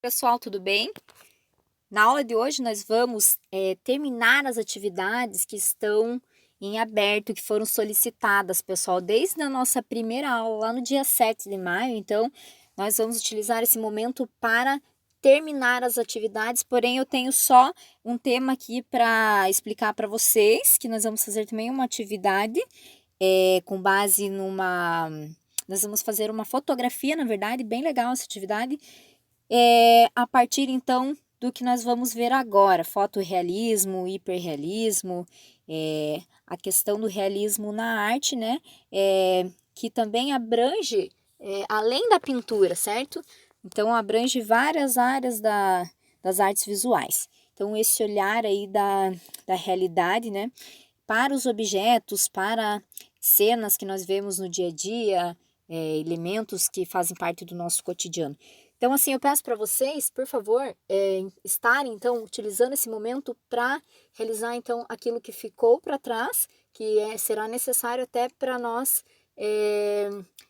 Pessoal, tudo bem? Na aula de hoje nós vamos terminar as atividades que estão em aberto, que foram solicitadas, pessoal, desde a nossa primeira aula, lá no dia 7 de maio. Então, nós vamos utilizar esse momento para terminar as atividades, porém eu tenho só um tema aqui para explicar para vocês, que nós vamos fazer também uma atividade com base numa... Nós vamos fazer uma fotografia, na verdade, bem legal essa atividade, a partir então do que nós vamos ver agora, fotorrealismo, hiperrealismo, a questão do realismo na arte, né, que também abrange, além da pintura, certo? Então, abrange várias áreas das artes visuais. Então, esse olhar aí da realidade, né, para os objetos, para cenas que nós vemos no dia a dia, elementos que fazem parte do nosso cotidiano. Então, assim, eu peço para vocês, por favor, estarem, então, utilizando esse momento para realizar, então, aquilo que ficou para trás, que será necessário até para nós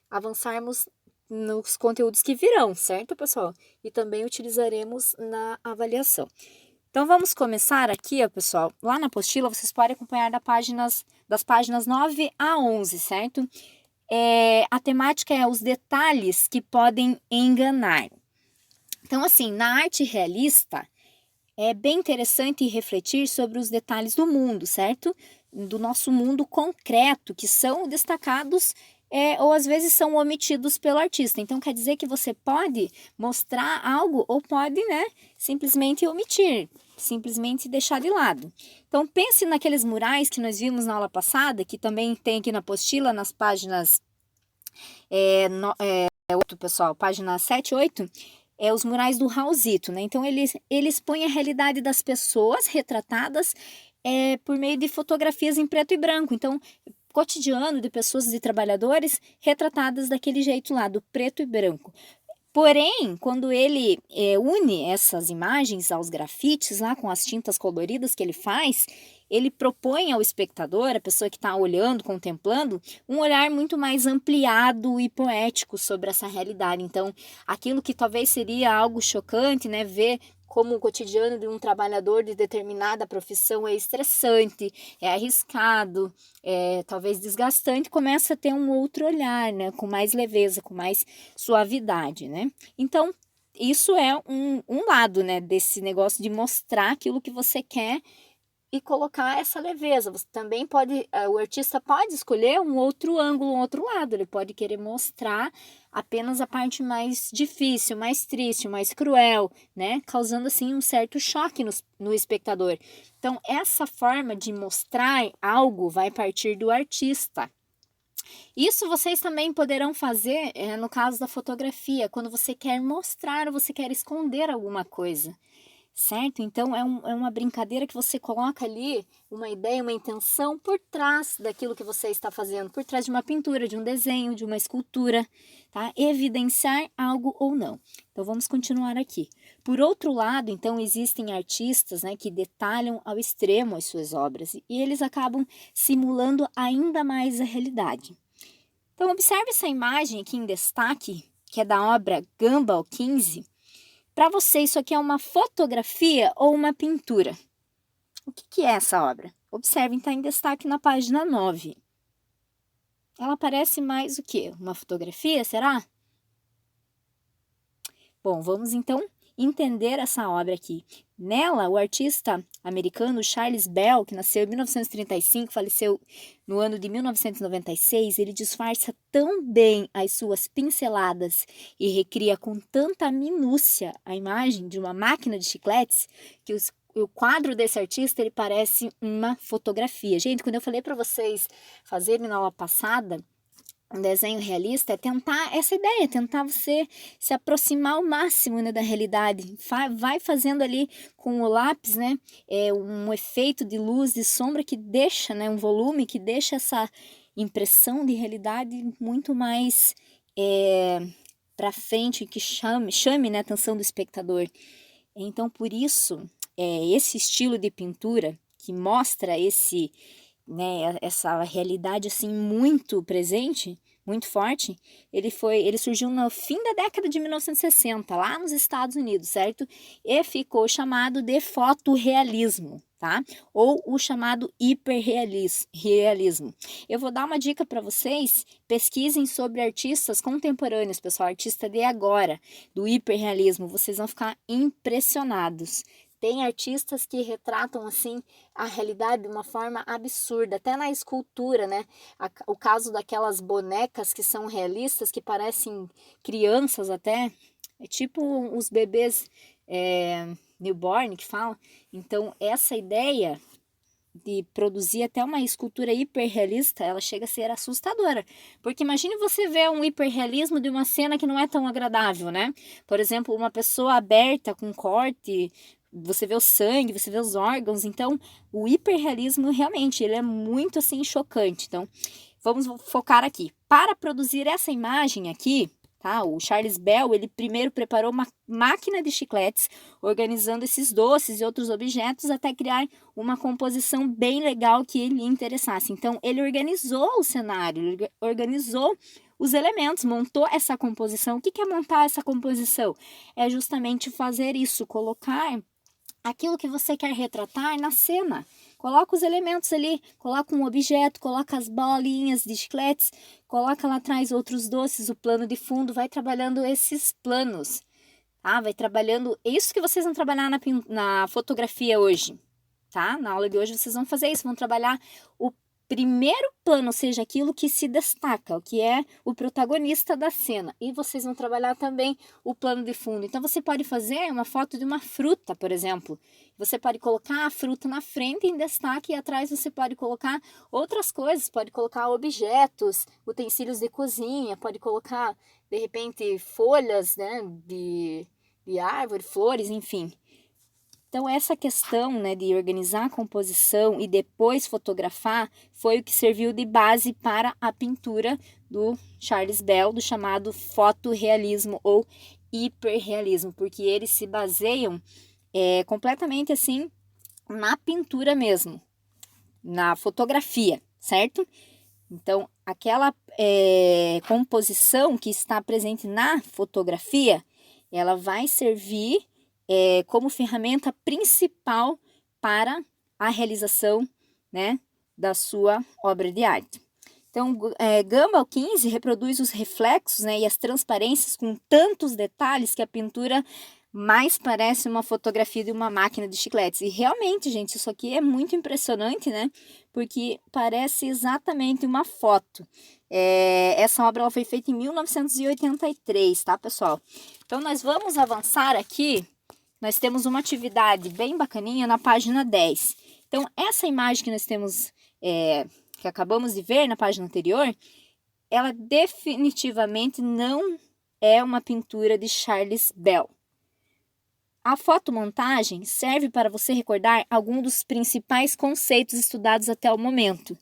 avançarmos nos conteúdos que virão, certo, pessoal? E também utilizaremos na avaliação. Então, vamos começar aqui, ó, pessoal. Lá na apostila, vocês podem acompanhar das páginas 9 a 11, certo? A temática é os detalhes que podem enganar. Então, assim, na arte realista, é bem interessante refletir sobre os detalhes do mundo, certo? Do nosso mundo concreto, que são destacados ou às vezes são omitidos pelo artista. Então, quer dizer que você pode mostrar algo ou pode, né, simplesmente omitir, simplesmente deixar de lado. Então, pense naqueles murais que nós vimos na aula passada, que também tem aqui na apostila, nas páginas 8, pessoal, página 7 e 8, os murais do Raulzito, né? Então, ele expõe a realidade das pessoas retratadas por meio de fotografias em preto e branco. Então, cotidiano de pessoas, de trabalhadores, retratadas daquele jeito lá, do preto e branco. Porém, quando ele une essas imagens aos grafites, lá com as tintas coloridas que ele faz, ele propõe ao espectador, a pessoa que está olhando, contemplando, um olhar muito mais ampliado e poético sobre essa realidade. Então, aquilo que talvez seria algo chocante, né, ver como o cotidiano de um trabalhador de determinada profissão é estressante, é arriscado, talvez desgastante, começa a ter um outro olhar, né, com mais leveza, com mais suavidade, né? Então, isso é um lado, né, desse negócio de mostrar aquilo que você quer e colocar essa leveza. Você também pode, o artista pode escolher um outro ângulo, um outro lado. Ele pode querer mostrar apenas a parte mais difícil, mais triste, mais cruel, né? Causando assim um certo choque no espectador. Então, essa forma de mostrar algo vai partir do artista. Isso vocês também poderão fazer no caso da fotografia, quando você quer mostrar ou você quer esconder alguma coisa. Certo? Então, é uma brincadeira que você coloca ali uma ideia, uma intenção por trás daquilo que você está fazendo, por trás de uma pintura, de um desenho, de uma escultura, tá? Evidenciar algo ou não. Então, vamos continuar aqui. Por outro lado, então, existem artistas, né, que detalham ao extremo as suas obras e eles acabam simulando ainda mais a realidade. Então, observe essa imagem aqui em destaque, que é da obra Gumball 15. Para você, isso aqui é uma fotografia ou uma pintura? O que é essa obra? Observem, está em destaque na página 9. Ela parece mais o quê? Uma fotografia, será? Bom, vamos então entender essa obra aqui. Nela, o artista americano Charles Bell, que nasceu em 1935, faleceu no ano de 1996, ele disfarça tão bem as suas pinceladas e recria com tanta minúcia a imagem de uma máquina de chicletes que o quadro desse artista ele parece uma fotografia. Gente, quando eu falei para vocês fazerem na aula passada, um desenho realista é tentar essa ideia, tentar você se aproximar ao máximo, né, da realidade. Vai fazendo ali com o lápis, né, um efeito de luz e sombra que deixa, né, um volume que deixa essa impressão de realidade muito mais para frente, que chame, né, a atenção do espectador. Então, por isso, esse estilo de pintura que mostra essa realidade assim muito presente, muito forte, ele surgiu no fim da década de 1960, lá nos Estados Unidos, certo? E ficou chamado de fotorrealismo, tá? Ou o chamado hiperrealismo. Eu vou dar uma dica para vocês, pesquisem sobre artistas contemporâneos, pessoal, artista de agora, do hiperrealismo, vocês vão ficar impressionados. Tem artistas que retratam, assim, a realidade de uma forma absurda, até na escultura, né? O caso daquelas bonecas que são realistas, que parecem crianças até, é tipo os bebês newborn que falam. Então, essa ideia de produzir até uma escultura hiperrealista, ela chega a ser assustadora. Porque imagine você ver um hiperrealismo de uma cena que não é tão agradável, né? Por exemplo, uma pessoa aberta com corte, você vê o sangue, você vê os órgãos. Então, o hiperrealismo realmente, ele é muito assim chocante. Então, vamos focar aqui. Para produzir essa imagem aqui, tá? O Charles Bell, ele primeiro preparou uma máquina de chicletes, organizando esses doces e outros objetos até criar uma composição bem legal que ele interessasse. Então, ele organizou o cenário, ele organizou os elementos, montou essa composição. O que é montar essa composição? É justamente fazer isso, colocar aquilo que você quer retratar na cena. Coloca os elementos ali, coloca um objeto, coloca as bolinhas de chicletes, coloca lá atrás outros doces, o plano de fundo, vai trabalhando esses planos, tá? Vai trabalhando isso que vocês vão trabalhar na fotografia hoje, tá? Na aula de hoje vocês vão fazer isso, vão trabalhar o primeiro plano, ou seja, aquilo que se destaca, o que é o protagonista da cena. E vocês vão trabalhar também o plano de fundo. Então, você pode fazer uma foto de uma fruta, por exemplo. Você pode colocar a fruta na frente em destaque e atrás você pode colocar outras coisas. Pode colocar objetos, utensílios de cozinha, pode colocar, de repente, folhas, né, de árvore, flores, enfim. Então, essa questão, né, de organizar a composição e depois fotografar foi o que serviu de base para a pintura do Charles Bell, do chamado fotorrealismo ou hiperrealismo, porque eles se baseiam completamente assim na pintura mesmo, na fotografia, certo? Então, aquela composição que está presente na fotografia, ela vai servir como ferramenta principal para a realização, né, da sua obra de arte. Então, Gumball 15 reproduz os reflexos, né, e as transparências com tantos detalhes que a pintura mais parece uma fotografia de uma máquina de chicletes. E realmente, gente, isso aqui é muito impressionante, né? Porque parece exatamente uma foto. Essa obra ela foi feita em 1983, tá, pessoal? Então, nós vamos avançar aqui. Nós temos uma atividade bem bacaninha na página 10. Então, essa imagem que nós temos, que acabamos de ver na página anterior, ela definitivamente não é uma pintura de Charles Bell. A fotomontagem serve para você recordar alguns dos principais conceitos estudados até o momento.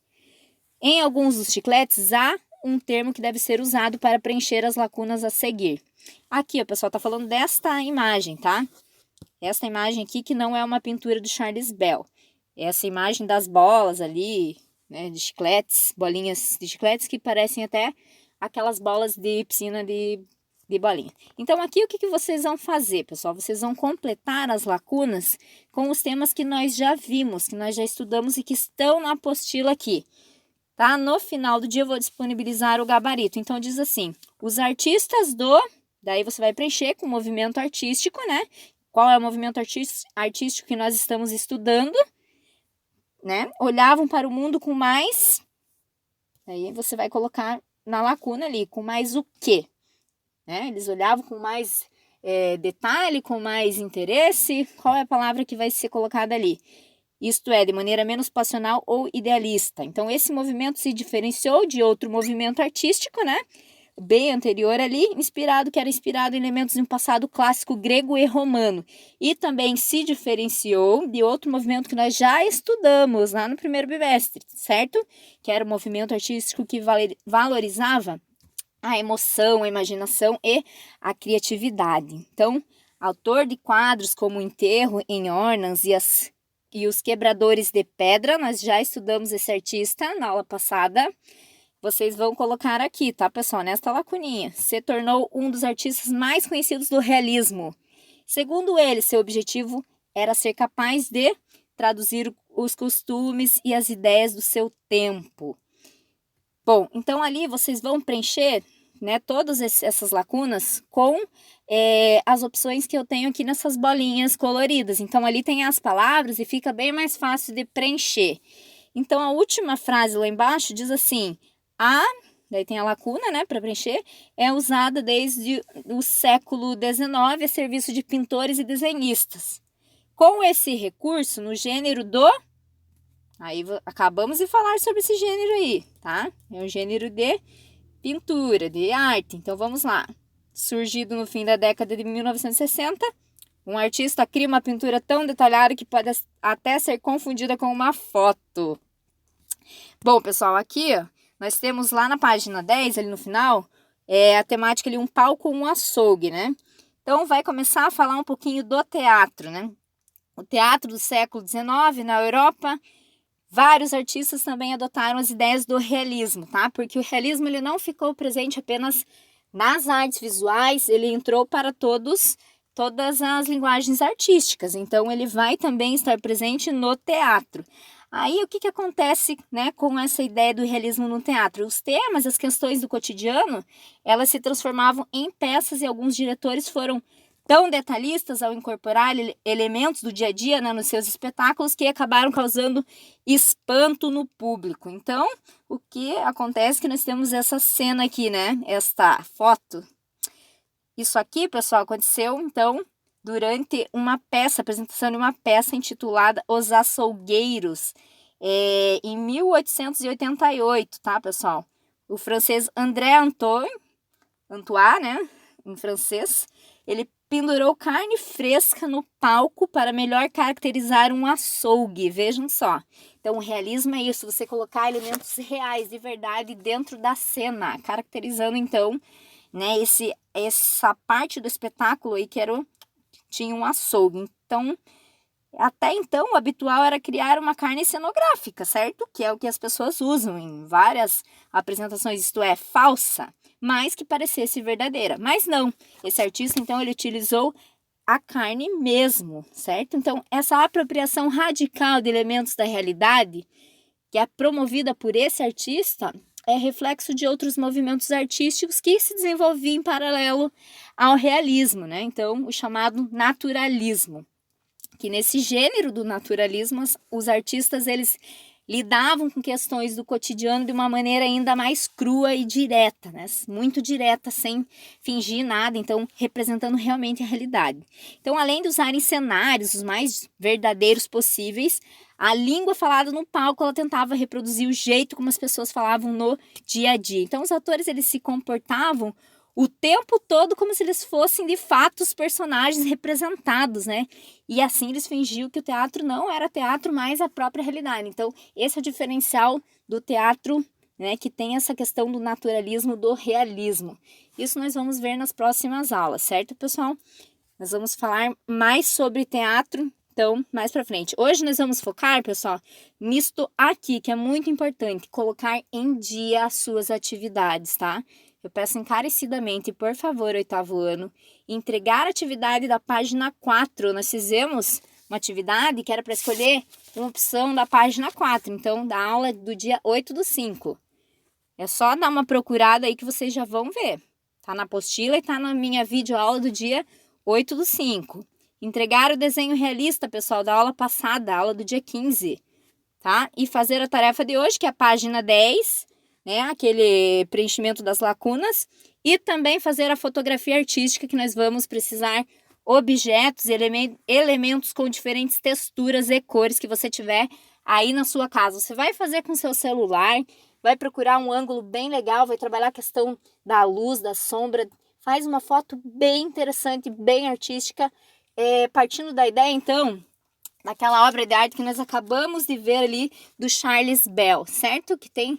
Em alguns dos chicletes, há um termo que deve ser usado para preencher as lacunas a seguir. Aqui, o pessoal está falando desta imagem, tá? Essa imagem aqui que não é uma pintura do Charles Bell. Essa imagem das bolas ali, né, de chicletes, bolinhas de chicletes que parecem até aquelas bolas de piscina de bolinha. Então, aqui o que vocês vão fazer, pessoal? Vocês vão completar as lacunas com os temas que nós já vimos, que nós já estudamos e que estão na apostila aqui. Tá? No final do dia eu vou disponibilizar o gabarito. Então, diz assim, os artistas daí você vai preencher com o movimento artístico, né? Qual é o movimento artístico que nós estamos estudando, né? Olhavam para o mundo com mais... Aí você vai colocar na lacuna ali, com mais o quê? Né? Eles olhavam com mais detalhe, com mais interesse. Qual é a palavra que vai ser colocada ali? Isto é, de maneira menos passional ou idealista. Então, esse movimento se diferenciou de outro movimento artístico, né? Bem anterior ali, que era inspirado em elementos de um passado clássico grego e romano. E também se diferenciou de outro movimento que nós já estudamos lá no primeiro bimestre, certo? Que era o movimento artístico que valorizava a emoção, a imaginação e a criatividade. Então, autor de quadros como o Enterro em Ornans e os Quebradores de Pedra, nós já estudamos esse artista na aula passada. vocês vão colocar aqui, tá, pessoal? Nesta lacuninha. Se tornou um dos artistas mais conhecidos do realismo. Segundo ele, seu objetivo era ser capaz de traduzir os costumes e as ideias do seu tempo. Bom, então ali vocês vão preencher, né, todas essas lacunas com as opções que eu tenho aqui nessas bolinhas coloridas. Então ali tem as palavras e fica bem mais fácil de preencher. Então a última frase lá embaixo diz assim: daí tem a lacuna, né, para preencher, é usada desde o século XIX a serviço de pintores e desenhistas. Com esse recurso, no gênero do... Aí acabamos de falar sobre esse gênero aí, tá? É um gênero de pintura, de arte. Então vamos lá. Surgido no fim da década de 1960, um artista cria uma pintura tão detalhada que pode até ser confundida com uma foto. Bom, pessoal, aqui ó, nós temos lá na página 10, ali no final, a temática ali, um palco, um açougue, né? Então vai começar a falar um pouquinho do teatro, né? O teatro do século XIX na Europa, vários artistas também adotaram as ideias do realismo, tá? Porque o realismo ele não ficou presente apenas nas artes visuais, ele entrou para todas as linguagens artísticas. Então, ele vai também estar presente no teatro. Aí, o que acontece, né, com essa ideia do realismo no teatro? Os temas, as questões do cotidiano, elas se transformavam em peças e alguns diretores foram tão detalhistas ao incorporar elementos do dia a dia, né, nos seus espetáculos que acabaram causando espanto no público. Então, o que acontece é que nós temos essa cena aqui, né, esta foto. Isso aqui, pessoal, aconteceu, então, durante uma peça, apresentação de uma peça intitulada Os Açougueiros, em 1888, tá, pessoal? O francês André Antoine, né, em francês, ele pendurou carne fresca no palco para melhor caracterizar um açougue, vejam só. Então, o realismo é isso, você colocar elementos reais, de verdade, dentro da cena, caracterizando, então, né, essa parte do espetáculo aí que tinha um açougue. Então, até então, o habitual era criar uma carne cenográfica, certo? Que é o que as pessoas usam em várias apresentações, isto é, falsa, mas que parecesse verdadeira. Mas não, esse artista, então, ele utilizou a carne mesmo, certo? Então, essa apropriação radical de elementos da realidade, que é promovida por esse artista, é reflexo de outros movimentos artísticos que se desenvolviam em paralelo ao realismo, né? Então, o chamado naturalismo. Que nesse gênero do naturalismo, os artistas eles lidavam com questões do cotidiano de uma maneira ainda mais crua e direta, né? Muito direta, sem fingir nada, então representando realmente a realidade. Então, além de usarem cenários os mais verdadeiros possíveis, a língua falada no palco ela tentava reproduzir o jeito como as pessoas falavam no dia a dia. Então, os atores eles se comportavam o tempo todo como se eles fossem de fato os personagens representados, né? E assim eles fingiam que o teatro não era teatro, mas a própria realidade. Então, esse é o diferencial do teatro, né? Que tem essa questão do naturalismo, do realismo. Isso nós vamos ver nas próximas aulas, certo, pessoal? Nós vamos falar mais sobre teatro, então, mais pra frente. Hoje nós vamos focar, pessoal, nisto aqui, que é muito importante, colocar em dia as suas atividades, tá? Eu peço encarecidamente, por favor, 8º ano, entregar a atividade da página 4. Nós fizemos uma atividade que era para escolher uma opção da página 4, então, da aula do dia 8/5. É só dar uma procurada aí que vocês já vão ver. Tá na apostila e tá na minha videoaula do dia 8/5. Entregar o desenho realista, pessoal, da aula passada, aula do dia 15, tá? E fazer a tarefa de hoje, que é a página 10, né, aquele preenchimento das lacunas, e também fazer a fotografia artística, que nós vamos precisar objetos, elementos com diferentes texturas e cores que você tiver aí na sua casa. Você vai fazer com seu celular, vai procurar um ângulo bem legal, vai trabalhar a questão da luz, da sombra, faz uma foto bem interessante, bem artística, partindo da ideia, então, daquela obra de arte que nós acabamos de ver ali, do Charles Bell, certo? Que tem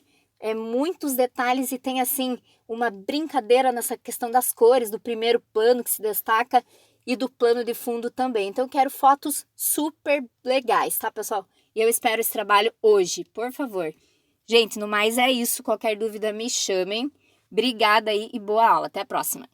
muitos detalhes e tem assim uma brincadeira nessa questão das cores, do primeiro plano que se destaca e do plano de fundo também. Então eu quero fotos super legais, tá, pessoal? E eu espero esse trabalho hoje, por favor. Gente, no mais é isso. Qualquer dúvida, me chamem. Obrigada aí e boa aula. Até a próxima.